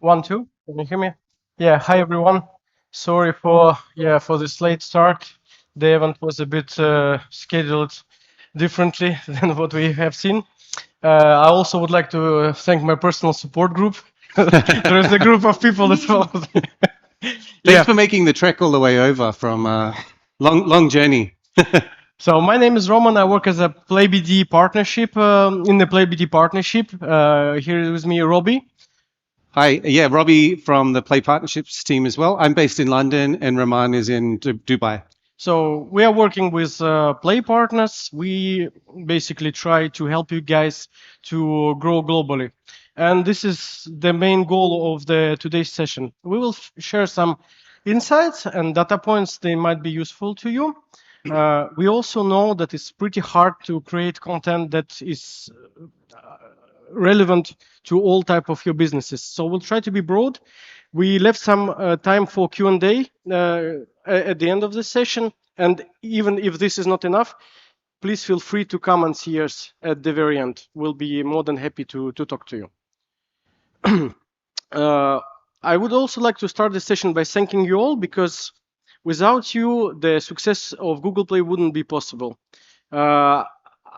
One, two. Can you hear me? Yeah. Hi, everyone. Sorry for this late start. The event was a bit scheduled differently than what we have seen. I also would like to thank my personal support group. There is a group of people that follows me. Thanks for making the trek all the way over from long journey. So my name is Roman. I work as a PlayBD partnership in the PlayBD partnership. Here with me, Robbie. Hi, yeah, Robbie from the Play Partnerships team as well. I'm based in London and Romain is in Dubai. So we are working with Play partners. We basically try to help you guys to grow globally. And this is the main goal of the today's session. We will share some insights and data points. They might be useful to you. We also know that it's pretty hard to create content that is relevant to all type of your businesses. So we'll try to be broad. We left some time for Q&A at the end of the session. And even if this is not enough, please feel free to come and see us at the very end. We'll be more than happy to talk to you. I would also like to start the session by thanking you all, because without you, the success of Google Play wouldn't be possible.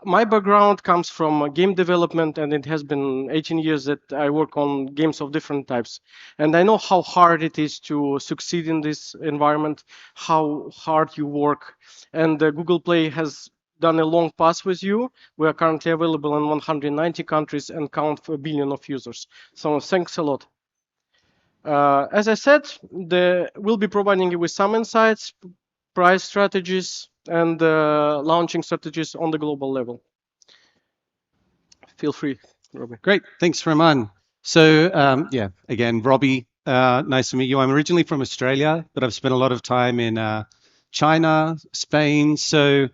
My background comes from game development, and it has been 18 years that I work on games of different types. And I know how hard it is to succeed in this environment, how hard you work. And Google Play has done a long path with you. We are currently available in 190 countries and count for 1 billion of users. So thanks a lot. As I said, we'll be providing you with some insights, price strategies, and launching strategies on the global level. Feel free, Robbie. Great, thanks, Romain. So yeah, again, Robbie, nice to meet you. I'm originally from Australia, but I've spent a lot of time in China, Spain. So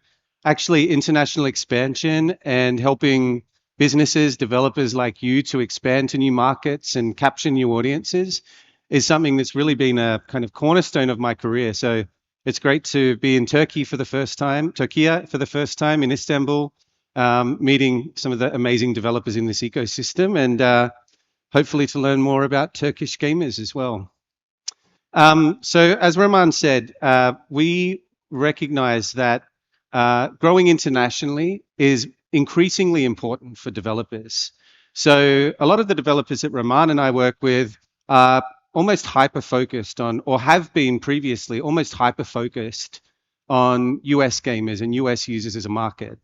actually international expansion and helping businesses, developers like you to expand to new markets and capture new audiences is something that's really been a kind of cornerstone of my career. So it's great to be in Turkey for the first time, in Istanbul, meeting some of the amazing developers in this ecosystem, and hopefully to learn more about Turkish gamers as well. So as Romain said, we recognize that growing internationally is increasingly important for developers. So a lot of the developers that Romain and I work with are almost hyper-focused on, or have been previously, almost hyper-focused on US gamers and US users as a market.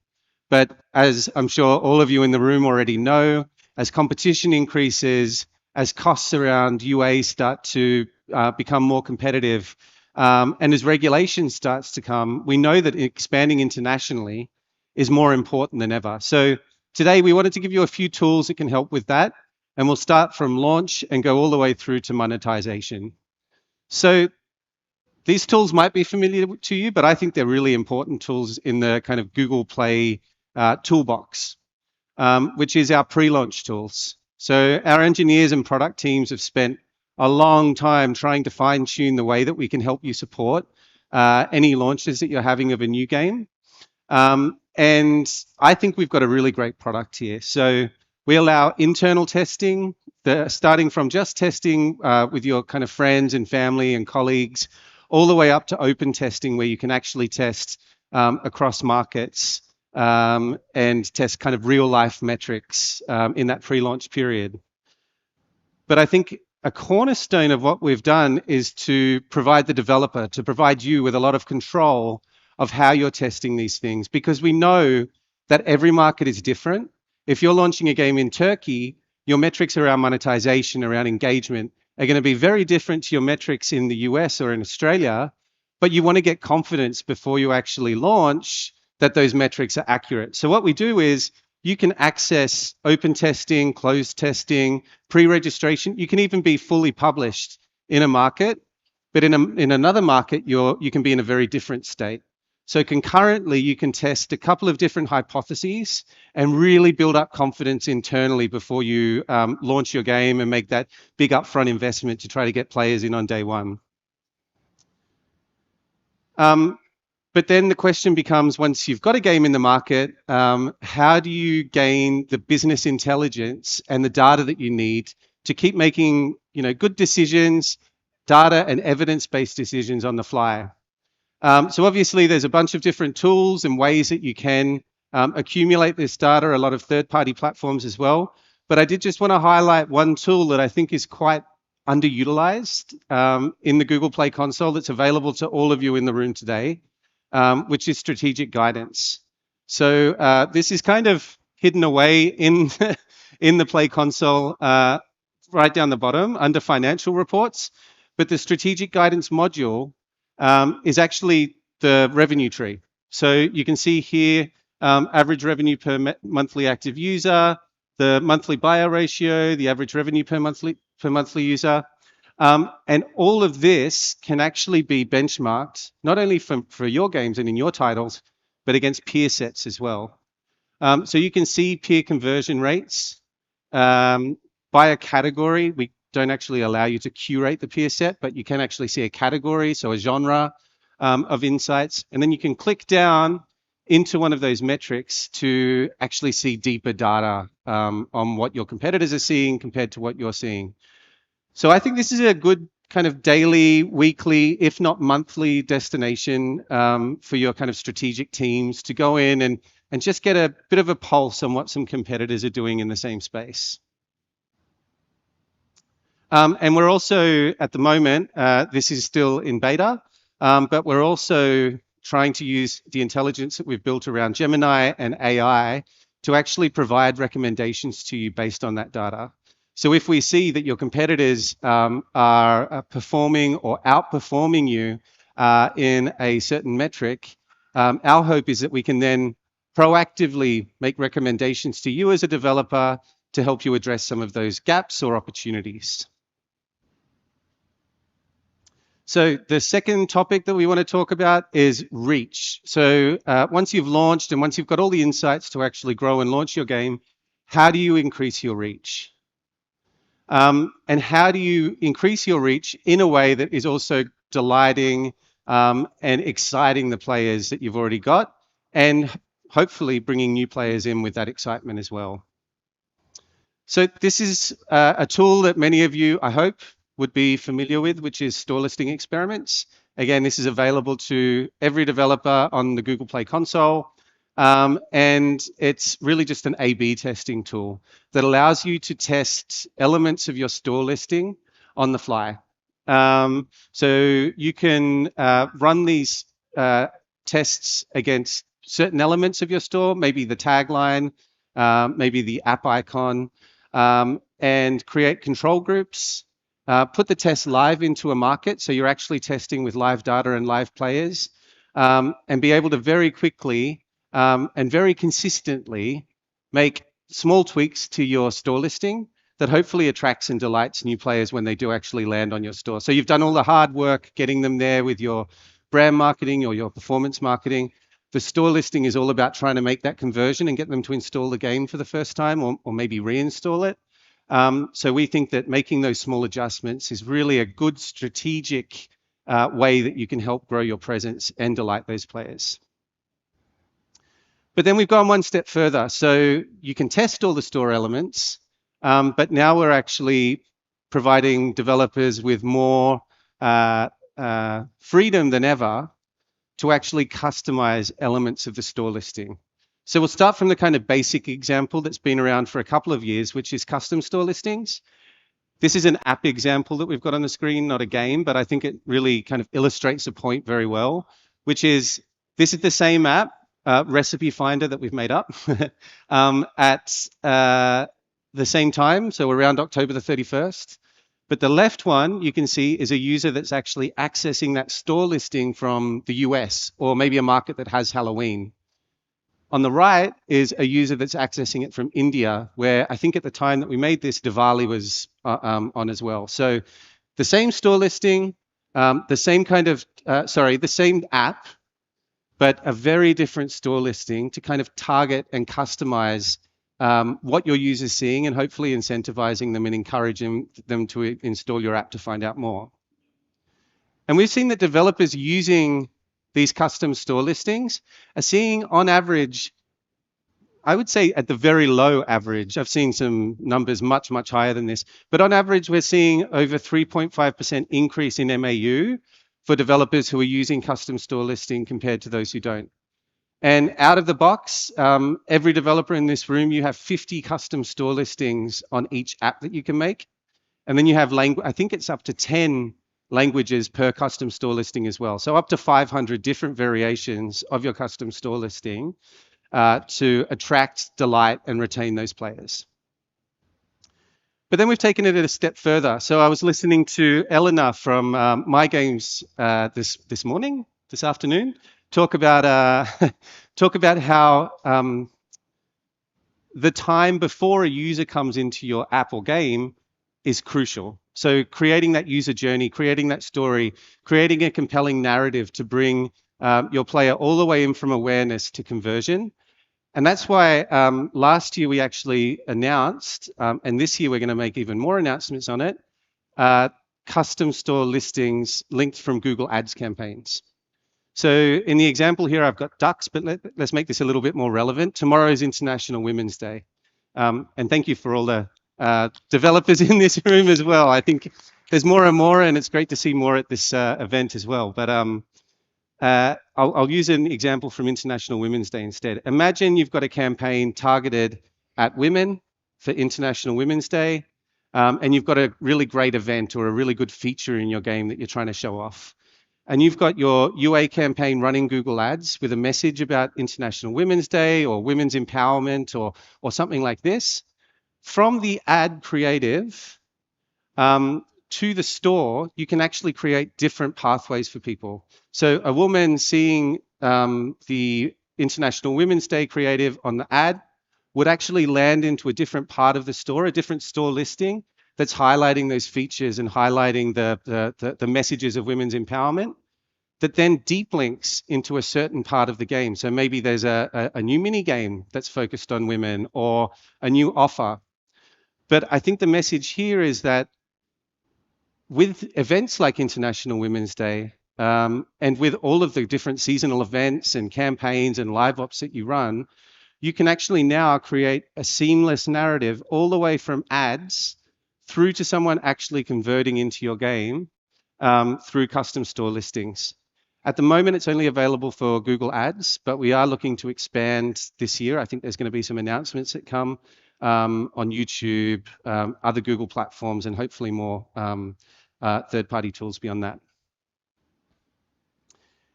But as I'm sure all of you in the room already know, as competition increases, as costs around UA start to become more competitive, and as regulation starts to come, we know that expanding internationally is more important than ever. So today we wanted to give you a few tools that can help with that. And we'll start from launch and go all the way through to monetization. So these tools might be familiar to you, but I think they're really important tools in the kind of Google Play toolbox, which is our pre-launch tools. So our engineers and product teams have spent a long time trying to fine-tune the way that we can help you support any launches that you're having of a new game. And I think we've got a really great product here. So we allow internal testing, starting from just testing with your kind of friends and family and colleagues, all the way up to open testing, where you can actually test across markets and test kind of real life metrics in that pre-launch period. But I think a cornerstone of what we've done is to provide the developer, to provide you with a lot of control of how you're testing these things, because we know that every market is different. If you're launching a game in Turkey, your metrics around monetization, around engagement, are going to be very different to your metrics in the US or in Australia, but you want to get confidence before you actually launch that those metrics are accurate. So what we do is you can access open testing, closed testing, pre-registration. You can even be fully published in a market, but in another market, you can be in a very different state. So concurrently, you can test a couple of different hypotheses and really build up confidence internally before you launch your game and make that big upfront investment to try to get players in on day one. But then the question becomes, once you've got a game in the market, how do you gain the business intelligence and the data that you need to keep making, good decisions, data and evidence-based decisions on the fly. So obviously there's a bunch of different tools and ways that you can accumulate this data, a lot of third-party platforms as well. But I did just want to highlight one tool that I think is quite underutilized in the Google Play console that's available to all of you in the room today, which is strategic guidance. So this is kind of hidden away in, in the Play console right down the bottom under financial reports. But the strategic guidance module is actually the revenue tree. So you can see here average revenue per monthly active user, the monthly buyer ratio, the average revenue per monthly user. And all of this can actually be benchmarked, not only for your games and in your titles, but against peer sets as well. So you can see peer conversion rates by a category. We don't actually allow you to curate the peer set, but you can actually see a category, so a genre of insights. And then you can click down into one of those metrics to actually see deeper data on what your competitors are seeing compared to what you're seeing. So I think this is a good kind of daily, weekly, if not monthly destination for your kind of strategic teams to go in and just get a bit of a pulse on what some competitors are doing in the same space. And we're also, at the moment, this is still in beta, but we're also trying to use the intelligence that we've built around Gemini and AI to actually provide recommendations to you based on that data. So if we see that your competitors are performing or outperforming you in a certain metric, our hope is that we can then proactively make recommendations to you as a developer to help you address some of those gaps or opportunities. So the second topic that we want to talk about is reach. So once you've launched and once you've got all the insights to actually grow and launch your game, how do you increase your reach? And how do you increase your reach in a way that is also delighting and exciting the players that you've already got, and hopefully bringing new players in with that excitement as well? So this is a tool that many of you, I hope, would be familiar with, which is store listing experiments. Again, this is available to every developer on the Google Play console. And it's really just an A/B testing tool that allows you to test elements of your store listing on the fly. So you can run these tests against certain elements of your store, maybe the tagline, maybe the app icon, and create control groups. Put the test live into a market, so you're actually testing with live data and live players, and be able to very quickly and very consistently make small tweaks to your store listing that hopefully attracts and delights new players when they do actually land on your store. So you've done all the hard work getting them there with your brand marketing or your performance marketing. The store listing is all about trying to make that conversion and get them to install the game for the first time, or maybe reinstall it. So we think that making those small adjustments is really a good strategic way that you can help grow your presence and delight those players. But then we've gone one step further. So you can test all the store elements, but now we're actually providing developers with more freedom than ever to actually customize elements of the store listing. So we'll start from the kind of basic example that's been around for a couple of years, which is custom store listings. This is an app example that we've got on the screen, not a game, but I think it really kind of illustrates the point very well, which is this is the same app, recipe finder that we've made up at the same time, so around October the 31st. But the left one you can see is a user that's actually accessing that store listing from the US, or maybe a market that has Halloween. On the right is a user that's accessing it from India, where I think at the time that we made this, Diwali was on as well. So the same store listing, the same kind of, the same app, but a very different store listing to kind of target and customize what your user's seeing, and hopefully incentivizing them and encouraging them to install your app to find out more. And we've seen that developers using these custom store listings are seeing on average I would say at the very low average, I've seen some numbers much, much higher than this, but on average, we're seeing over 3.5% increase in MAU for developers who are using custom store listing compared to those who don't. And out of the box, every developer in this room, you have 50 custom store listings on each app that you can make. And then you have language, I think it's up to 10 languages per custom store listing as well. So up to 500 different variations of your custom store listing to attract, delight, and retain those players. But then we've taken it a step further. So I was listening to Eleanor from My Games this afternoon, talk about how the time before a user comes into your app or game is crucial. So creating that user journey, creating that story, creating a compelling narrative to bring your player all the way in from awareness to conversion. And that's why last year we actually announced, and this year we're going to make even more announcements on it, custom store listings linked from Google Ads campaigns. So in the example here, I've got ducks, but let's make this a little bit more relevant. Tomorrow is International Women's Day. And thank you for all the developers in this room as well. I think there's more and more, and it's great to see more at this event as well. But I'll use an example from International Women's Day instead. Imagine you've got a campaign targeted at women for International Women's Day, and you've got a really great event or a really good feature in your game that you're trying to show off. And you've got your UA campaign running Google Ads with a message about International Women's Day or women's empowerment or something like this. From the ad creative to the store, you can actually create different pathways for people. So a woman seeing the International Women's Day creative on the ad would actually land into a different part of the store, a different store listing that's highlighting those features and highlighting the messages of women's empowerment that then deep links into a certain part of the game. So maybe there's a new mini game that's focused on women or a new offer. But I think the message here is that with events like International Women's Day, and with all of the different seasonal events and campaigns and live ops that you run, you can actually now create a seamless narrative all the way from ads through to someone actually converting into your game through custom store listings. At the moment, it's only available for Google Ads, but we are looking to expand this year. I think there's going to be some announcements that come on YouTube, other Google platforms, and hopefully more third-party tools beyond that.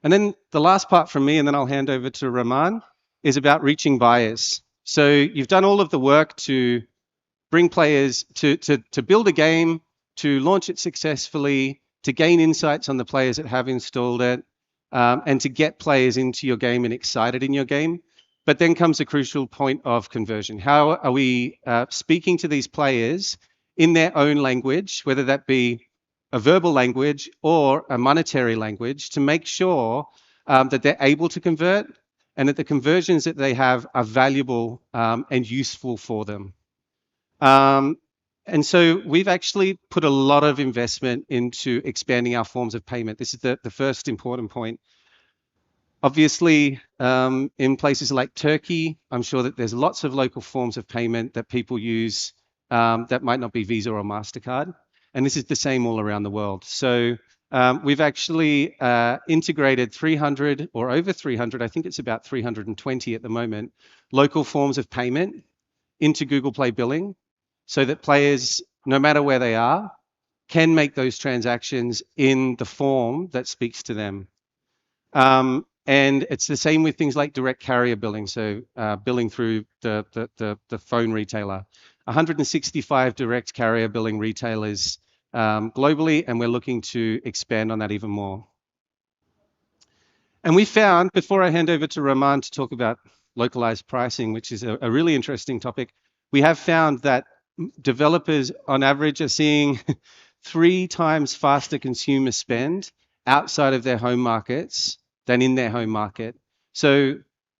And then the last part from me, and then I'll hand over to Romain, is about reaching buyers. So you've done all of the work to bring players, to build a game, to launch it successfully, to gain insights on the players that have installed it, and to get players into your game and excited in your game. But then comes the crucial point of conversion. How are we speaking to these players in their own language, whether that be a verbal language or a monetary language, to make sure that they're able to convert and that the conversions that they have are valuable and useful for them. And so we've actually put a lot of investment into expanding our forms of payment. This is the first important point. Obviously, in places like Turkey, I'm sure that there's lots of local forms of payment that people use that might not be Visa or MasterCard. And this is the same all around the world. So we've actually integrated 300 or over 300, I think it's about 320 at the moment, local forms of payment into Google Play Billing so that players, no matter where they are, can make those transactions in the form that speaks to them. And it's the same with things like direct carrier billing, so billing through the phone retailer. 165 direct carrier billing retailers globally, and we're looking to expand on that even more. And we found, before I hand over to Romain to talk about localized pricing, which is a really interesting topic, we have found that developers on average are seeing 3 times faster consumer spend outside of their home markets than in their home market. So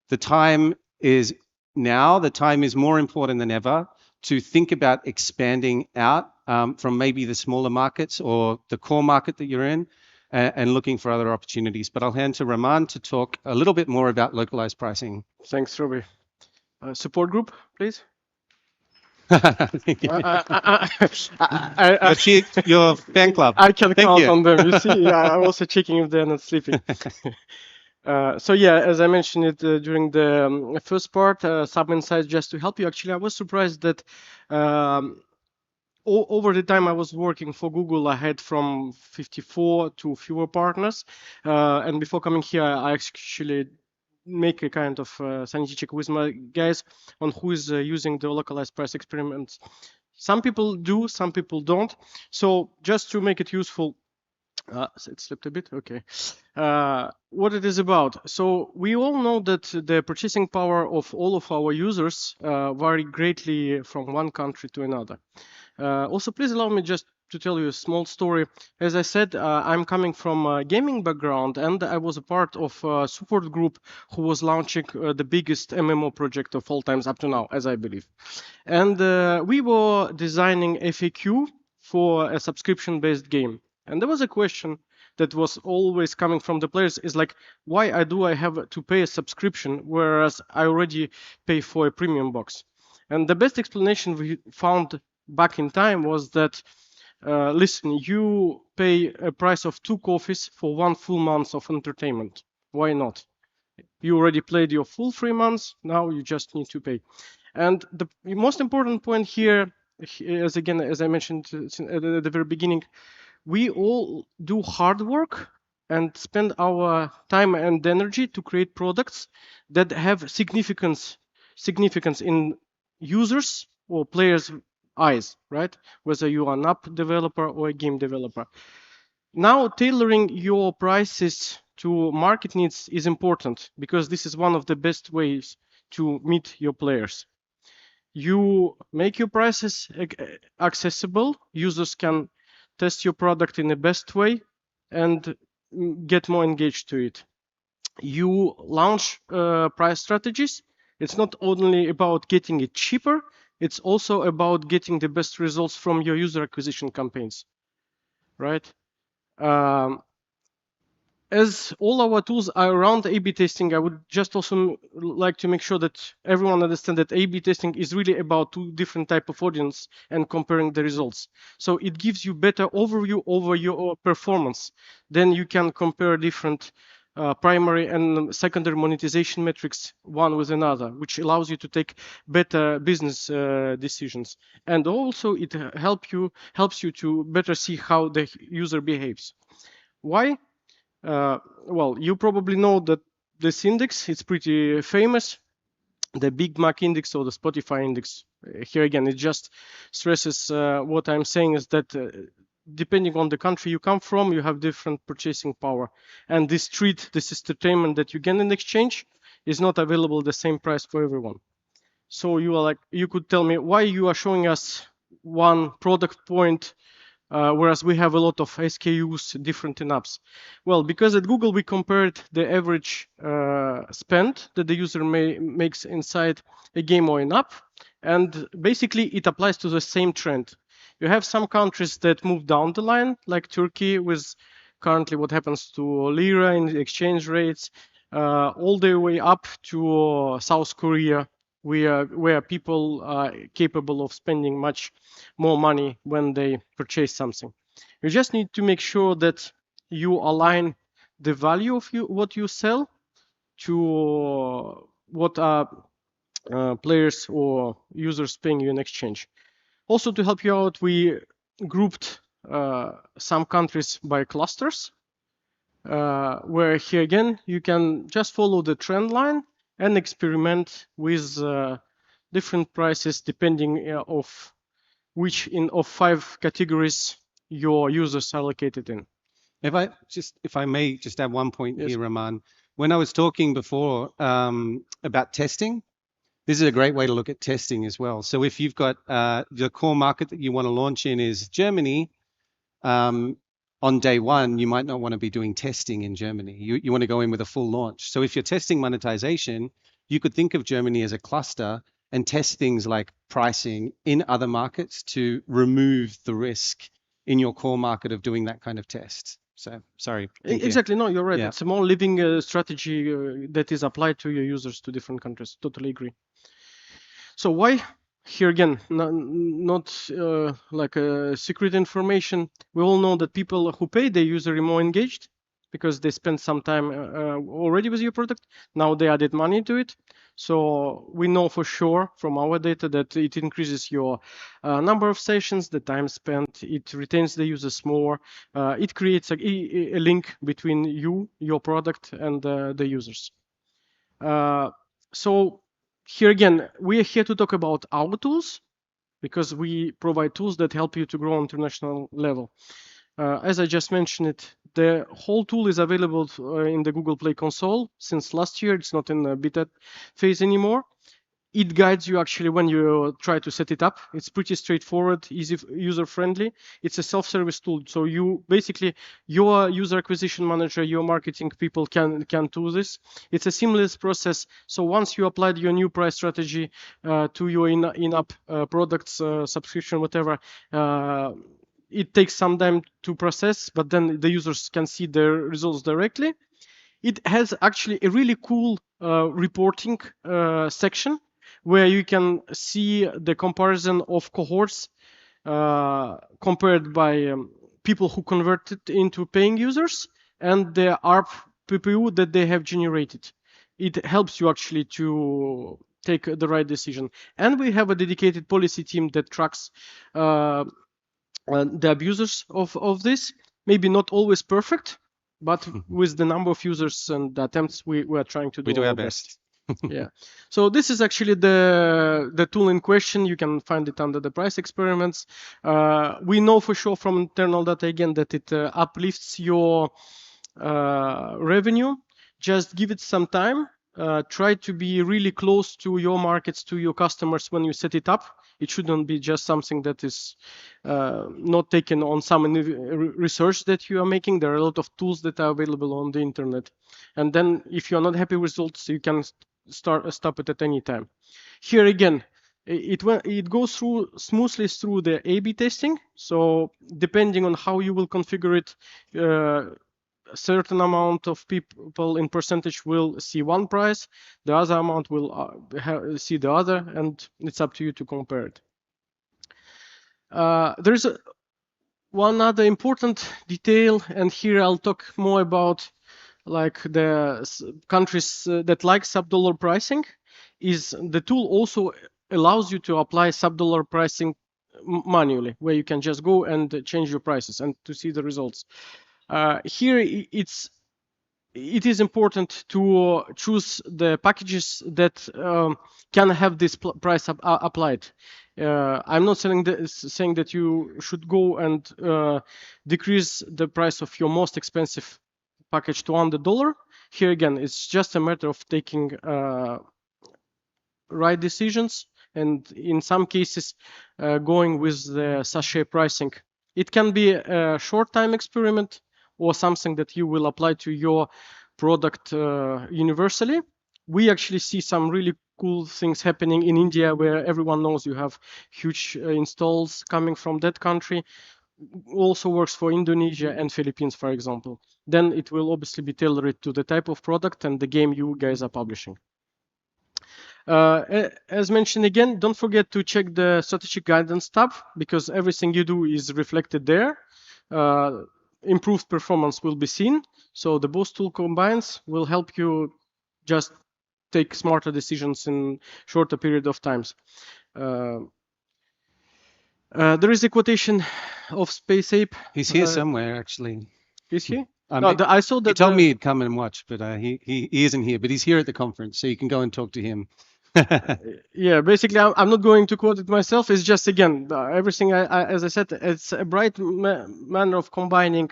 the time is now, the time is more important than ever to think about expanding out from maybe the smaller markets or the core market that you're in and looking for other opportunities. But I'll hand to Romain to talk a little bit more about localized pricing. Thanks, Robbie. Support group, please. Thank you. I, Your your fan club. I can Thank count you. on them. You see, I'm also checking if they're not sleeping. So yeah, as I mentioned it during the first part, some insights just to help you. Actually, I was surprised that over the time I was working for Google, I had from 54 to fewer partners. And before coming here, I actually make a kind of sanity check with my guys on who is using the localized price experiments. Some people do, some people don't. So just to make it useful, it slipped a bit. Okay. What it is about. So we all know that the purchasing power of all of our users vary greatly from one country to another. Also, please allow me just to tell you a small story. As I said, I'm coming from a gaming background, and I was a part of a support group who was launching the biggest MMO project of all times up to now, as I believe. And we were designing FAQ for a subscription-based game. And there was a question that was always coming from the players is like, why do I have to pay a subscription whereas I already pay for a premium box? And the best explanation we found back in time was that, listen, you pay a price of 2 coffees for 1 full month of entertainment. Why not? You already played your full 3 months, now you just need to pay. And the most important point here, as I mentioned at the very beginning, we all do hard work and spend our time and energy to create products that have significance in users or players' eyes, right? Whether you are an app developer or a game developer. Now, tailoring your prices to market needs is important because this is one of the best ways to meet your players. You make your prices accessible. Users can test your product in the best way and get more engaged to it. You launch price strategies. It's not only about getting it cheaper, it's also about getting the best results from your user acquisition campaigns, right? Um, as all our tools are around A/B testing, I would just also like to make sure that everyone understands that A/B testing is really about two different type of audience and comparing the results. So it gives you better overview over your performance. Then you can compare different primary and secondary monetization metrics one with another, which allows you to take better business decisions. And also it helps you to better see how the user behaves. Why? Well, you probably know that this index is pretty famous, the Big Mac index or the Spotify index. Here again, it just stresses what I'm saying is that depending on the country you come from, you have different purchasing power. And this entertainment that you get in exchange is not available at the same price for everyone. So you could tell me why you are showing us one product point whereas we have a lot of SKUs different in apps. Well, because at Google we compared the average spend that the user makes inside a game or an app, and basically it applies to the same trend. You have some countries that move down the line, like Turkey, with currently what happens to lira in the exchange rates, all the way up to South Korea, where people are capable of spending much more money when they purchase something. You just need to make sure that you align the value of what you sell to what are players or users paying you in exchange. Also, to help you out, we grouped some countries by clusters, where here again you can just follow the trend line and experiment with different prices depending of which of 5 categories your users are located in. If I may just add one point Yes. here, Roman. When I was talking before about testing, this is a great way to look at testing as well. So if you've got the core market that you want to launch in is Germany, on day one, you might not want to be doing testing in Germany. You want to go in with a full launch. So if you're testing monetization, you could think of Germany as a cluster and test things like pricing in other markets to remove the risk in your core market of doing that kind of test. So sorry. Thank you. Exactly. No, you're right. Yeah. It's a more living strategy that is applied to your users to different countries. Totally agree. So why? Here again, not like a secret information. We all know that people who pay the user are more engaged because they spend some time already with your product. Now they added money to it. So we know for sure from our data that it increases your number of sessions, the time spent, it retains the users more, it creates a link between you, your product, and the users. So here again, we are here to talk about our tools because we provide tools that help you to grow on international level. As I just mentioned it, the whole tool is available in the Google Play console since last year. It's not in the beta phase anymore. It guides you actually when you try to set it up. It's pretty straightforward, easy, user-friendly. It's a self-service tool. So you basically, your user acquisition manager, your marketing people can do this. It's a seamless process. So once you applied your new price strategy to your in-app products, subscription, whatever, it takes some time to process, but then the users can see the results directly. It has actually a really cool reporting section where you can see the comparison of cohorts compared by people who converted into paying users and the ARP PPU that they have generated. It helps you actually to take the right decision. And we have a dedicated policy team that tracks the abusers of this. Maybe not always perfect, but with the number of users and the attempts, we are trying to do, we do our best. Yeah. So this is actually the tool in question. You can find it under the price experiments. We know for sure from internal data again that it uplifts your revenue. Just give it some time. Try to be really close to your markets, to your customers when you set it up. It shouldn't be just something that is not taken on some research that you are making. There are a lot of tools that are available on the internet. And then if you're not happy with results, you can stop it at any time. Here again, it goes through smoothly through the A/B testing. So depending on how you will configure it, a certain amount of people in percentage will see one price, the other amount will see the other, and it's up to you to compare it. There's one other important detail, and here I'll talk more about like the countries that like sub-dollar pricing. Is the tool also allows you to apply sub-dollar pricing manually, where you can just go and change your prices and to see the results. Here it is important to choose the packages that can have this price applied. I'm not saying that you should go and decrease the price of your most expensive package to $100. Here again, it's just a matter of taking right decisions, and in some cases going with the sachet pricing. It can be a short time experiment or something that you will apply to your product universally. We actually see some really cool things happening in India, where everyone knows you have huge installs coming from that country. Also works for Indonesia and Philippines, for example. Then it will obviously be tailored to the type of product and the game you guys are publishing. As mentioned again, don't forget to check the strategic guidance tab, because everything you do is reflected there. Improved performance will be seen. So the both tool combines will help you just take smarter decisions in shorter period of times. There is a quotation of Space Ape. He's here somewhere, actually. Is he? I saw that. He told me he'd come and watch, but he isn't here. But he's here at the conference, so you can go and talk to him. Yeah, basically, I'm not going to quote it myself. It's just, again, everything, as I said, it's a bright manner of combining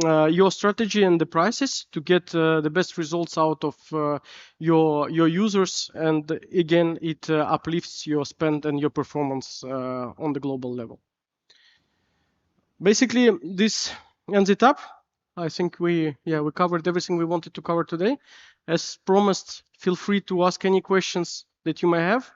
your strategy and the prices to get the best results out of your users. And again, it uplifts your spend and your performance on the global level. Basically, this ends it up. I think we covered everything we wanted to cover today. As promised, feel free to ask any questions that you may have.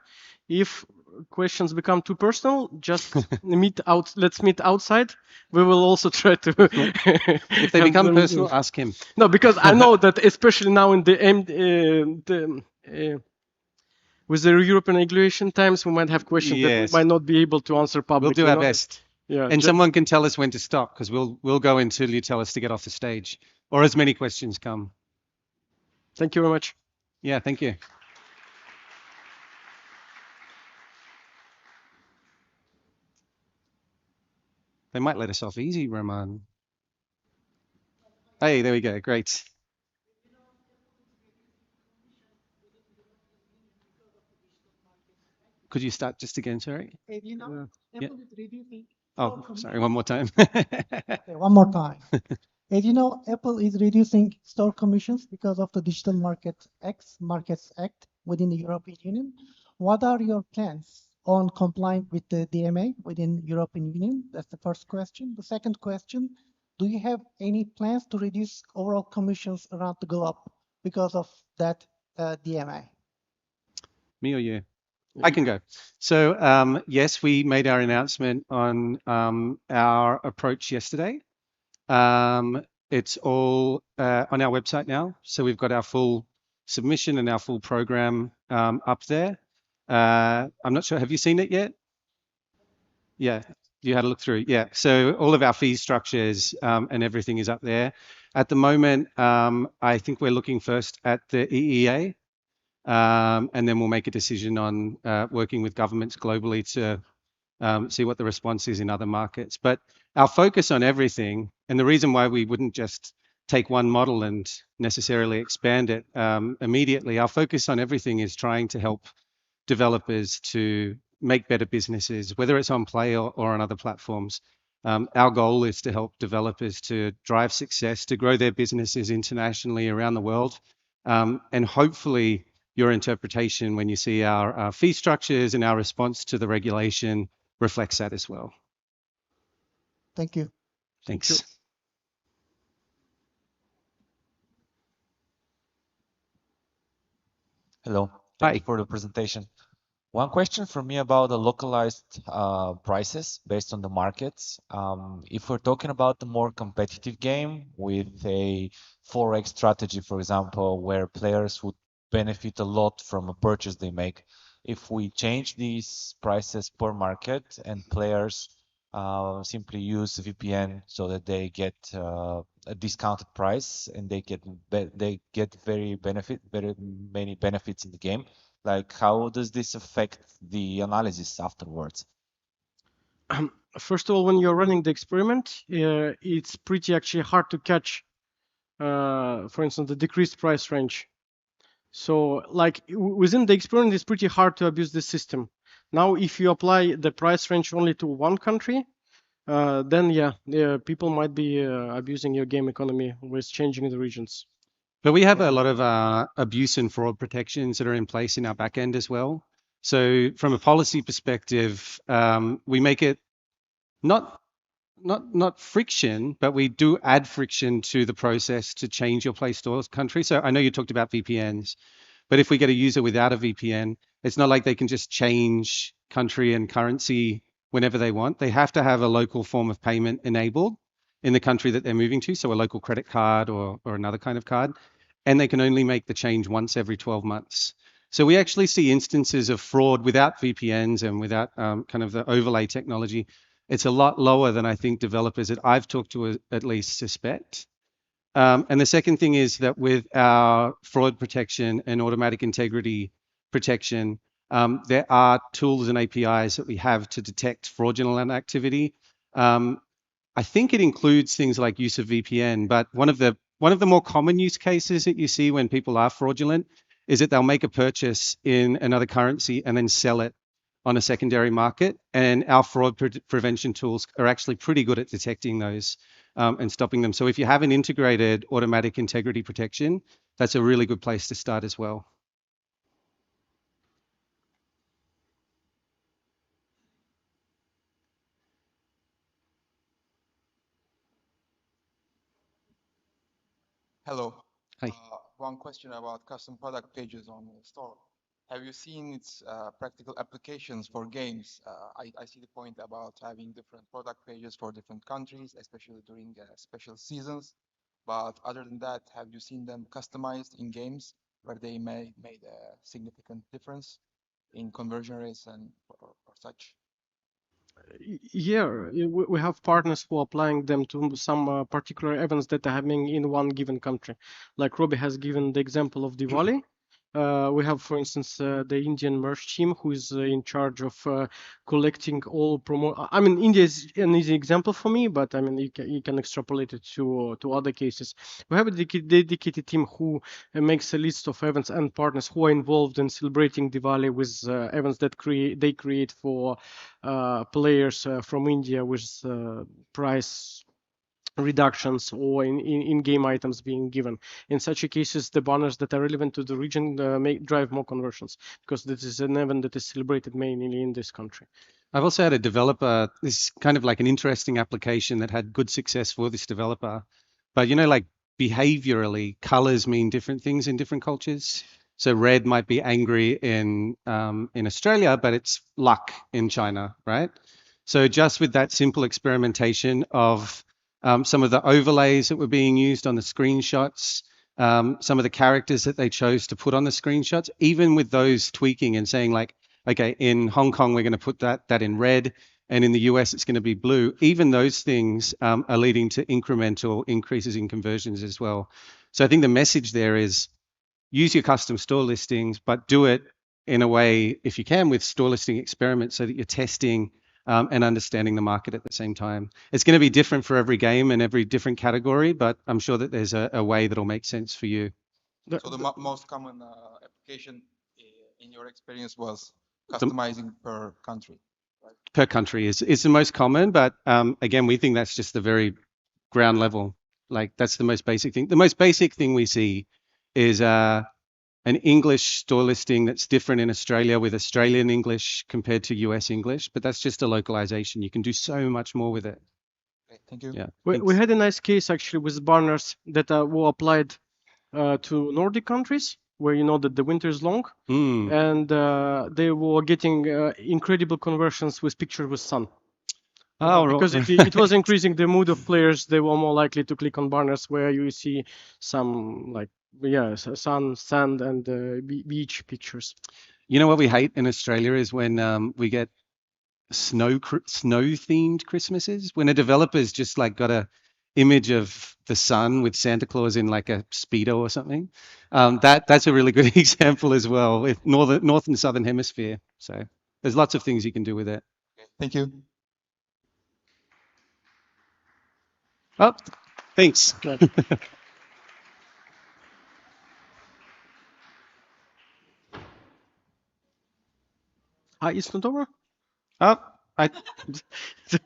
If questions become too personal, just let's meet outside. We will also try to if they become personal, ask him. No, because I know that especially now in the with the European regulation times, we might have questions that we Yes, might not be able to answer we'll do publicly. our best. Yeah. And someone can tell us when to stop because we'll go until you tell us to get off the stage or as many questions come. Thank you very much. Yeah, thank you. They might let us off easy, Roman. Hey, there we go. Great. Could you start just again, sorry? Yeah. Oh, sorry, one more time. Okay, one more time. As you know, Apple is reducing store commissions because of the Digital Markets Act within the European Union. What are your plans on complying with the DMA within European Union? That's the first question. The second question, do you have any plans to reduce overall commissions around the globe because of that DMA? Me or you? I can go. So, yes, we made our announcement on our approach yesterday. It's all on our website now. So we've got our full submission and our full program up there. I'm not sure. Have you seen it yet? Yeah, you had a look through. Yeah. So all of our fee structures and everything is up there. At the moment, I think we're looking first at the EEA, and then we'll make a decision on working with governments globally to see what the response is in other markets. But our focus on everything, and the reason why we wouldn't just take one model and necessarily expand it immediately, our focus on everything is trying to help developers to make better businesses, whether it's on Play or on other platforms. Our goal is to help developers to drive success, to grow their businesses internationally around the world. And hopefully your interpretation when you see our fee structures and our response to the regulation reflects that as well. Thank you. Thanks. Hello. Hi. Thank you for the presentation. One question from me about the localized prices based on the markets. If we're talking about the more competitive game with a 4x strategy, for example, where players would benefit a lot from a purchase they make, if we change these prices per market and players simply use VPN so that they get a discounted price and they get very many benefits in the game. Like, how does this affect the analysis afterwards? First of all, when you're running the experiment, it's pretty actually hard to catch, for instance, the decreased price range. So like within the experiment, it's pretty hard to abuse the system. Now, if you apply the price range only to one country, then yeah, people might be abusing your game economy with changing the regions. But we have a lot of abuse and fraud protections that are in place in our backend as well. So from a policy perspective, we make it not friction, but we do add friction to the process to change your Play Store country. So I know you talked about VPNs, but if we get a user without a VPN, it's not like they can just change country and currency whenever they want. They have to have a local form of payment enabled in the country that they're moving to, so a local credit card or another kind of card, and they can only make the change once every 12 months. So we actually see instances of fraud without VPNs and without kind of the overlay technology. It's a lot lower than I think developers that I've talked to at least suspect. And the second thing is that with our fraud protection and automatic integrity protection, there are tools and APIs that we have to detect fraudulent activity. I think it includes things like use of VPN, but one of the more common use cases that you see when people are fraudulent is that they'll make a purchase in another currency and then sell it on a secondary market. And our fraud prevention tools are actually pretty good at detecting those and stopping them. So if you have an integrated automatic integrity protection, that's a really good place to start as well. Hello. Hi. One question about custom product pages on the store. Have you seen its practical applications for games? I see the point about having different product pages for different countries, especially during special seasons. But other than that, have you seen them customized in games where they made a significant difference? in conversion rates and or such? Yeah, we have partners who are applying them to some particular events that are happening in one given country. Like Robbie has given the example of Diwali. We have, for instance, the Indian merch team who is in charge of collecting all promo. I mean, India is an easy example for me, but I mean, you can extrapolate it to other cases. We have a dedicated team who makes a list of events and partners who are involved in celebrating Diwali with events that they create for players from India with price reductions or in-game items being given. In such a cases, the banners that are relevant to the region drive more conversions because this is an event that is celebrated mainly in this country. I've also had a developer, this is kind of like an interesting application that had good success for this developer. But like behaviorally, colors mean different things in different cultures. So red might be angry in Australia, but it's luck in China, right? So just with that simple experimentation of some of the overlays that were being used on the screenshots, some of the characters that they chose to put on the screenshots, even with those tweaking and saying like, okay, in Hong Kong, we're going to put that in red, and in the US, it's going to be blue. Even those things are leading to incremental increases in conversions as well. So I think the message there is use your custom store listings, but do it in a way, if you can, with store listing experiments so that you're testing and understanding the market at the same time. It's going to be different for every game and every different category, but I'm sure that there's a way that'll make sense for you. So the most common application in your experience was customizing per country, right? Per country is the most common, but again, we think that's just the very ground level. Like that's the most basic thing. The most basic thing we see is an English store listing that's different in Australia with Australian English compared to US English, but that's just a localization. You can do so much more with it. Okay, thank you. Yeah. We had a nice case actually with banners that were applied to Nordic countries where you know that the winter is long, and they were getting incredible conversions with pictures with sun. Because it was increasing the mood of players. They were more likely to click on banners where you see some sun, sand, and beach pictures. You know what we hate in Australia is when we get snow themed Christmases, when a developer's just like got a image of the sun with Santa Claus in like a Speedo or something. That's a really good example as well with north and southern hemisphere. So there's lots of things you can do with it. Okay, thank you. Oh, thanks. It's not over?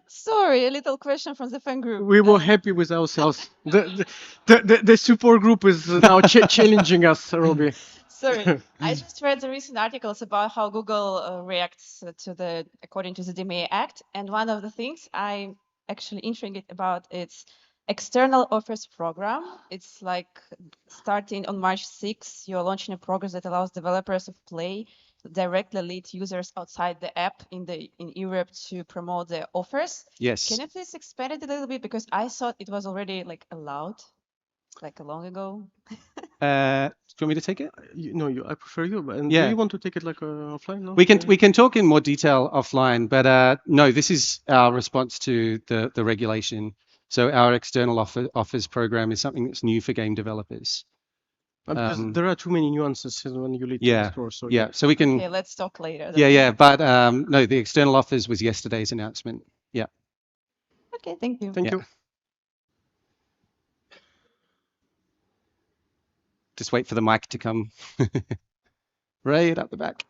Sorry, a little question from the fan group. We were happy with ourselves. The support group is now challenging us, Robbie. Sorry, I just read the recent articles about how Google reacts according to the DMA Act, and one of the things I'm actually intrigued about is external offers program. It's like starting on March 6th, you're launching a program that allows developers of Play to directly lead users outside the app in Europe to promote their offers. Yes. Can you please expand it a little bit, because I thought it was already like allowed like long ago. Do you want me to take it? I prefer you. And Yeah. do you want to take it like offline? No? We can talk in more detail offline, but no, this is our response to the regulation. So our external offers program is something that's new for game developers. Because there are too many nuances when you lead to the store. So yeah. So we can. Okay, let's talk later. Yeah. But no, the external offers was yesterday's announcement. Yeah. Okay, thank you. Thank you. Just wait for the mic to come. Right up the back.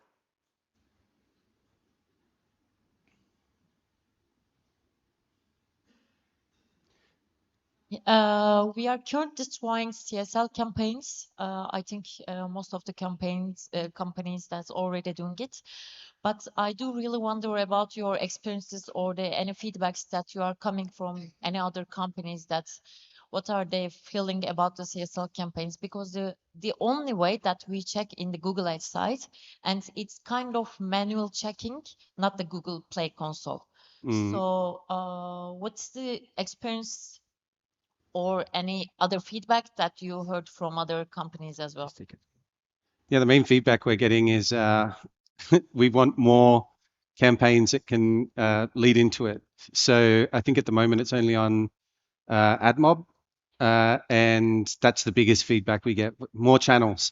We are currently destroying CSL campaigns. I think most of the companies that's already doing it. But I do really wonder about your experiences or any feedbacks that you are coming from any other companies. What are they feeling about the CSL campaigns? Because the only way that we check in the Google Ads site, and it's kind of manual checking, not the Google Play console. So what's the experience or any other feedback that you heard from other companies as well? Yeah, the main feedback we're getting is we want more campaigns that can lead into it. So I think at the moment it's only on AdMob, and that's the biggest feedback we get. More channels.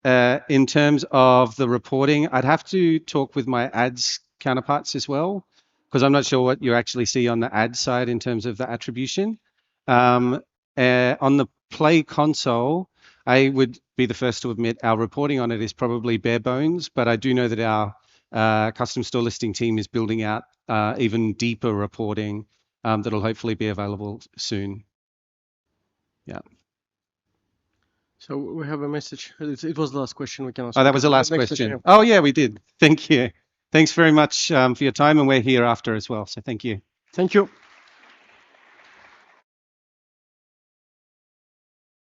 In terms of the reporting, I'd have to talk with my ads counterparts as well, because I'm not sure what you actually see on the ad side in terms of the attribution. On the Play console, I would be the first to admit our reporting on it is probably bare bones, but I do know that our custom store listing team is building out even deeper reporting that'll hopefully be available soon. Yeah. So we have a message. It was the last question we can ask. Oh, that was the last Next question. question. Oh, yeah, we did. Thank you. Thanks very much for your time, and we're here after as well. So thank you. Thank you.